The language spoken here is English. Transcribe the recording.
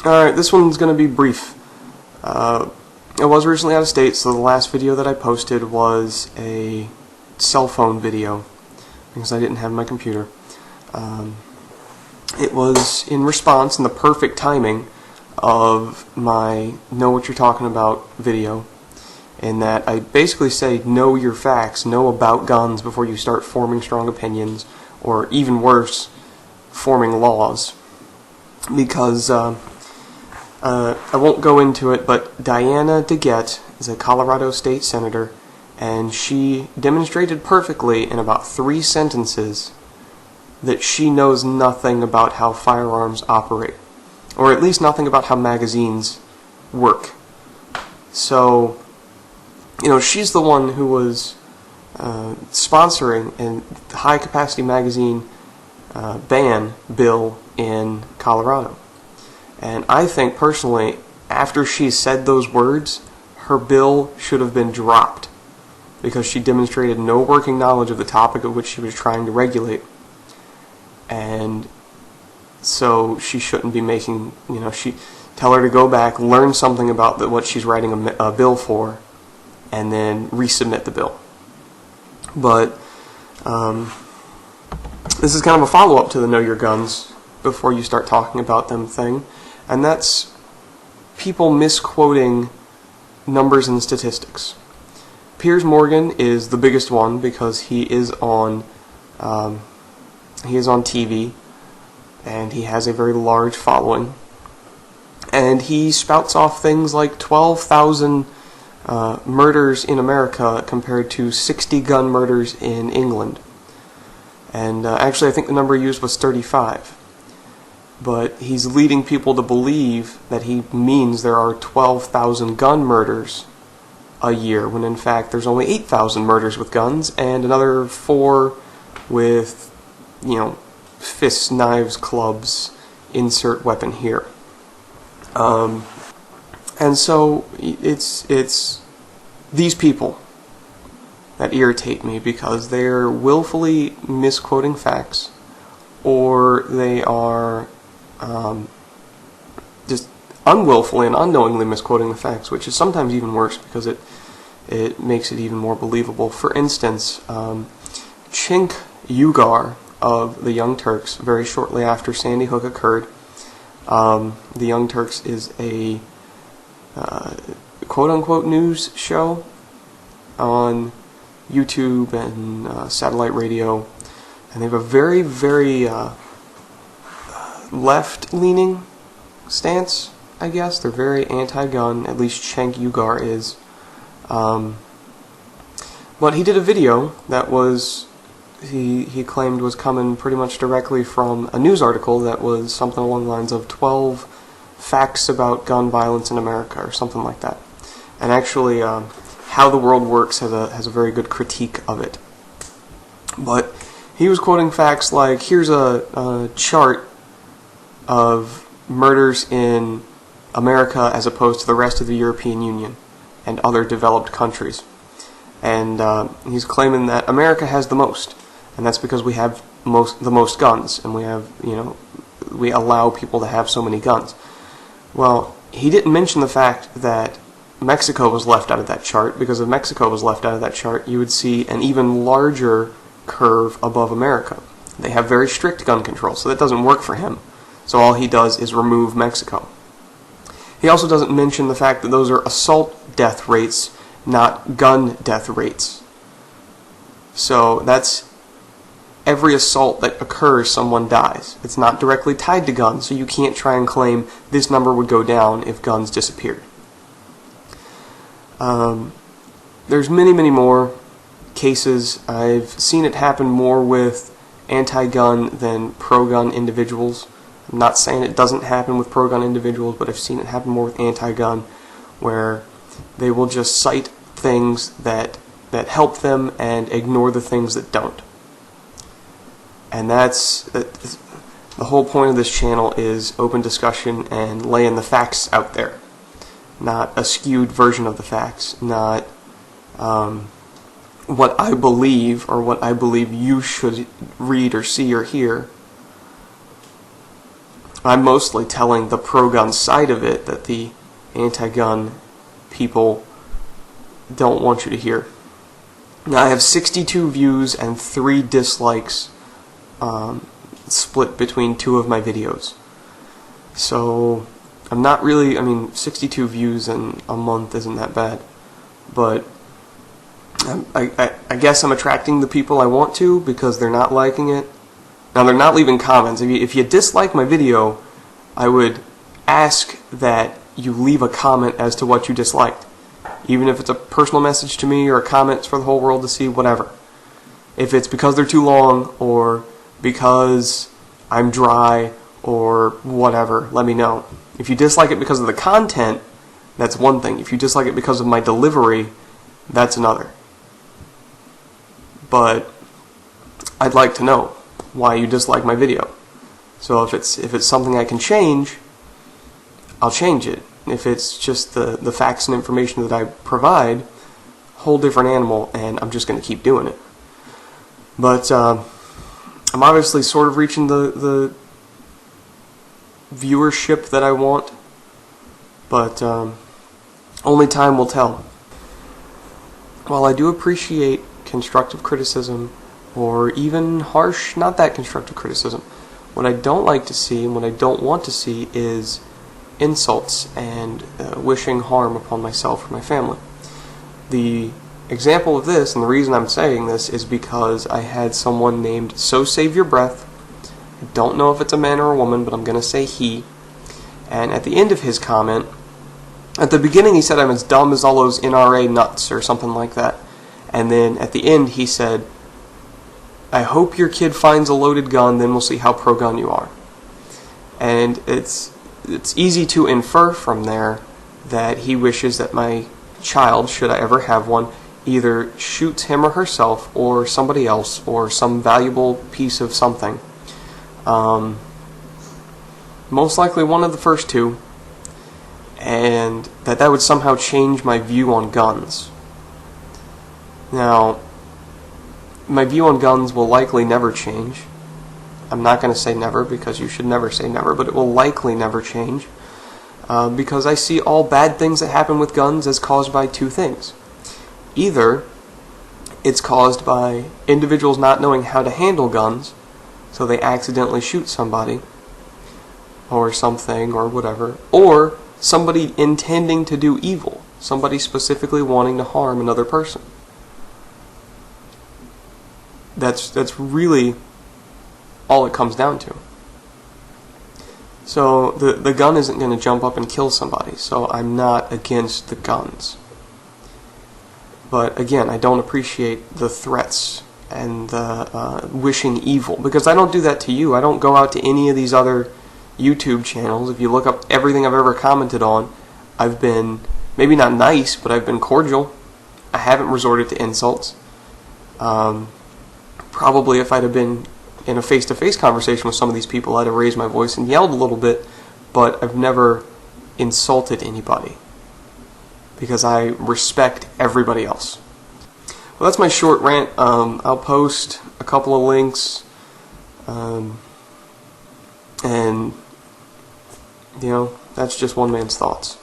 Alright, this one's going to be brief. I was recently out of state, so the last video that I posted was a cell phone video, because I didn't have my computer. It was in response, in the perfect timing, of my Know What You're Talking About video, in that I basically say, know your facts, know about guns before you start forming strong opinions, or even worse, forming laws. Because, I won't go into it, but Diana DeGette is a Colorado state senator, and she demonstrated perfectly in about 3 sentences that she knows nothing about how firearms operate, or at least nothing about how magazines work. So, she's the one who was sponsoring a high-capacity magazine ban bill in Colorado. And I think, personally, after she said those words, her bill should have been dropped, because she demonstrated no working knowledge of the topic of which she was trying to regulate. And so she shouldn't be making, tell her to go back, learn something about what she's writing a bill for, and then resubmit the bill. But this is kind of a follow-up to the Know Your Guns before you start talking about them thing, and that's people misquoting numbers and statistics. Piers Morgan is the biggest one because he is on TV, and he has a very large following, and he spouts off things like 12,000 murders in America compared to 60 gun murders in England. And actually I think the number used was 35. But he's leading people to believe that he means there are 12,000 gun murders a year, when in fact there's only 8,000 murders with guns, and another 4 with, fists, knives, clubs, insert weapon here. And so it's these people that irritate me, because they're willfully misquoting facts, or they are just unwillfully and unknowingly misquoting the facts, which is sometimes even worse because it makes it even more believable. For instance, Chenk Uygar of the Young Turks, very shortly after Sandy Hook occurred, the Young Turks is a quote-unquote news show on YouTube and satellite radio, and they have a very, very left-leaning stance, I guess. They're very anti-gun, at least Chenk Uygar is. But he did a video that was, he claimed was coming pretty much directly from a news article that was something along the lines of 12 facts about gun violence in America, or something like that. And actually, How the World Works has a very good critique of it. But he was quoting facts like, here's a chart of murders in America as opposed to the rest of the European Union and other developed countries. And he's claiming that America has the most, and that's because we have the most guns, and we have, we allow people to have so many guns. Well, he didn't mention the fact that Mexico was left out of that chart, because if Mexico was left out of that chart, you would see an even larger curve above America. They have very strict gun control, so that doesn't work for him. So all he does is remove Mexico. He also doesn't mention the fact that those are assault death rates, not gun death rates. So that's every assault that occurs, someone dies. It's not directly tied to guns, so you can't try and claim this number would go down if guns disappeared. There's many, many more cases. I've seen it happen more with anti-gun than pro-gun individuals. I'm not saying it doesn't happen with pro-gun individuals, but I've seen it happen more with anti-gun, where they will just cite things that help them and ignore the things that don't. And that's the whole point of this channel, is open discussion and laying the facts out there. Not a skewed version of the facts, not what I believe or what I believe you should read or see or hear. I'm mostly telling the pro-gun side of it that the anti-gun people don't want you to hear. Now, I have 62 views and 3 dislikes split between 2 of my videos. So, I'm not really, 62 views in a month isn't that bad. But I guess I'm attracting the people I want to because they're not liking it. Now, they're not leaving comments. If you dislike my video, I would ask that you leave a comment as to what you disliked. Even if it's a personal message to me or a comment for the whole world to see, whatever. If it's because they're too long or because I'm dry or whatever, let me know. If you dislike it because of the content, that's one thing. If you dislike it because of my delivery, that's another. But I'd like to know why you dislike my video. So if it's something I can change, I'll change it. If it's just the facts and information that I provide, whole different animal, and I'm just going to keep doing it. But I'm obviously sort of reaching the viewership that I want, but only time will tell. While I do appreciate constructive criticism, or even harsh, not that constructive criticism, what I don't like to see and what I don't want to see is insults and wishing harm upon myself or my family. The example of this, and the reason I'm saying this, is because I had someone named So Save Your Breath. I don't know if it's a man or a woman, but I'm going to say he. And at the end of his comment, at the beginning he said I'm as dumb as all those NRA nuts or something like that. And then at the end he said, I hope your kid finds a loaded gun, then we'll see how pro-gun you are. And it's easy to infer from there that he wishes that my child, should I ever have one, either shoots him or herself or somebody else or some valuable piece of something. Most likely one of the first two, and that would somehow change my view on guns. Now, my view on guns will likely never change. I'm not going to say never because you should never say never, but it will likely never change because I see all bad things that happen with guns as caused by 2 things. Either it's caused by individuals not knowing how to handle guns, so they accidentally shoot somebody or something or whatever, or somebody intending to do evil, somebody specifically wanting to harm another person. That's really all it comes down to. So the gun isn't going to jump up and kill somebody, so I'm not against the guns. But again, I don't appreciate the threats and the wishing evil, because I don't do that to you. I don't go out to any of these other YouTube channels. If you look up everything I've ever commented on, I've been, maybe not nice, but I've been cordial. I haven't resorted to insults. Probably if I'd have been in a face-to-face conversation with some of these people, I'd have raised my voice and yelled a little bit, but I've never insulted anybody because I respect everybody else. Well, that's my short rant. I'll post a couple of links, and, that's just one man's thoughts.